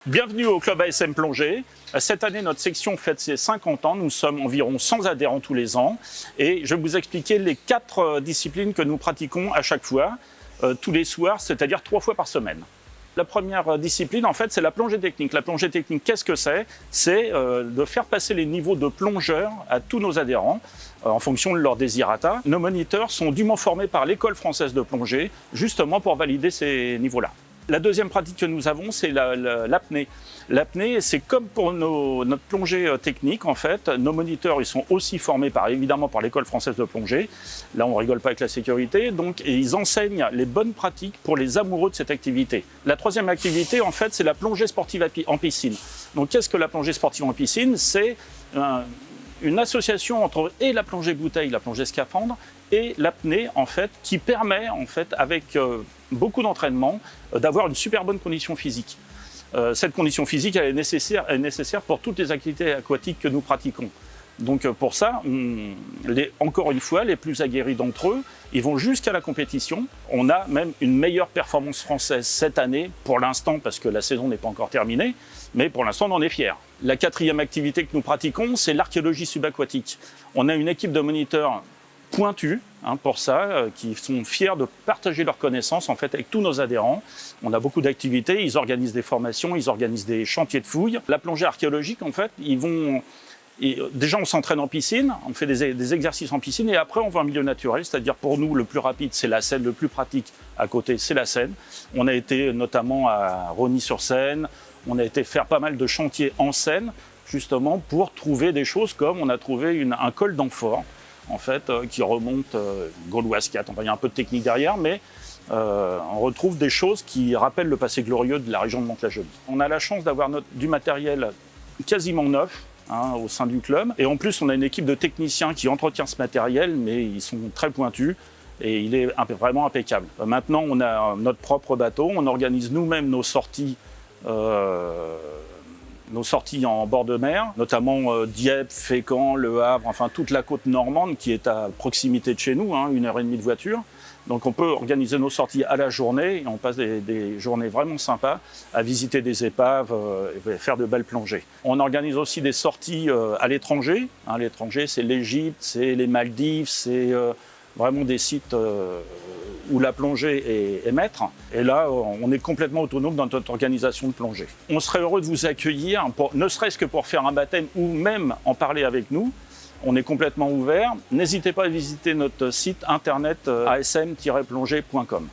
Bienvenue au Club ASM Plongée. Cette année, notre section fête ses 50 ans. Nous sommes environ 100 adhérents tous les ans. Et je vais vous expliquer les 4 disciplines que nous pratiquons à chaque fois, tous les soirs, c'est-à-dire 3 fois par semaine. La première discipline, en fait, c'est la plongée technique. La plongée technique, qu'est-ce que c'est? C'est de faire passer les niveaux de plongeurs à tous nos adhérents en fonction de leur désirata. Nos moniteurs sont dûment formés par l'École française de plongée, justement pour valider ces niveaux-là. La deuxième pratique que nous avons, c'est l'apnée. L'apnée, c'est comme pour notre plongée technique, en fait. Nos moniteurs, ils sont aussi formés évidemment par l'École française de plongée. Là, on ne rigole pas avec la sécurité. Donc, et ils enseignent les bonnes pratiques pour les amoureux de cette activité. La troisième activité, en fait, c'est la plongée sportive en piscine. Donc, qu'est-ce que la plongée sportive en piscine? C'est une association entre la plongée bouteille, la plongée scaphandre, et l'apnée, en fait, qui permet, en fait, avec beaucoup d'entraînement, d'avoir une super bonne condition physique. Cette condition physique, elle est nécessaire pour toutes les activités aquatiques que nous pratiquons. Donc pour ça, encore une fois, les plus aguerris d'entre eux, ils vont jusqu'à la compétition. On a même une meilleure performance française cette année, pour l'instant, parce que la saison n'est pas encore terminée, mais pour l'instant, on en est fiers. La quatrième activité que nous pratiquons, c'est l'archéologie subaquatique. On a une équipe de moniteurs pointus pour ça, qui sont fiers de partager leurs connaissances en fait avec tous nos adhérents. On a beaucoup d'activités, ils organisent des formations, ils organisent des chantiers de fouilles. La plongée archéologique, en fait, déjà on s'entraîne en piscine, on fait des exercices en piscine et après on va en milieu naturel, c'est-à-dire pour nous le plus rapide c'est la Seine, le plus pratique à côté c'est la Seine. On a été notamment à Rosny-sur-Seine, on a été faire pas mal de chantiers en Seine justement pour trouver des choses comme on a trouvé un col d'amphore en fait, qui remonte Gauloise 4. Enfin, il y a un peu de technique derrière, mais on retrouve des choses qui rappellent le passé glorieux de la région de Mantes-la-Jolie. On a la chance d'avoir du matériel quasiment neuf au sein du club. Et en plus, on a une équipe de techniciens qui entretient ce matériel, mais ils sont très pointus et il est vraiment impeccable. Maintenant, on a notre propre bateau, on organise nous-mêmes nos sorties en bord de mer, notamment Dieppe, Fécamp, Le Havre, enfin toute la côte normande qui est à proximité de chez nous, 1h30 de voiture. Donc on peut organiser nos sorties à la journée et on passe des journées vraiment sympas à visiter des épaves et faire de belles plongées. On organise aussi des sorties à l'étranger. L'étranger, c'est l'Égypte, c'est les Maldives, c'est vraiment des sites où la plongée est maître. Et là, on est complètement autonome dans notre organisation de plongée. On serait heureux de vous accueillir, ne serait-ce que pour faire un baptême ou même en parler avec nous. On est complètement ouvert. N'hésitez pas à visiter notre site internet asm-plongée.com.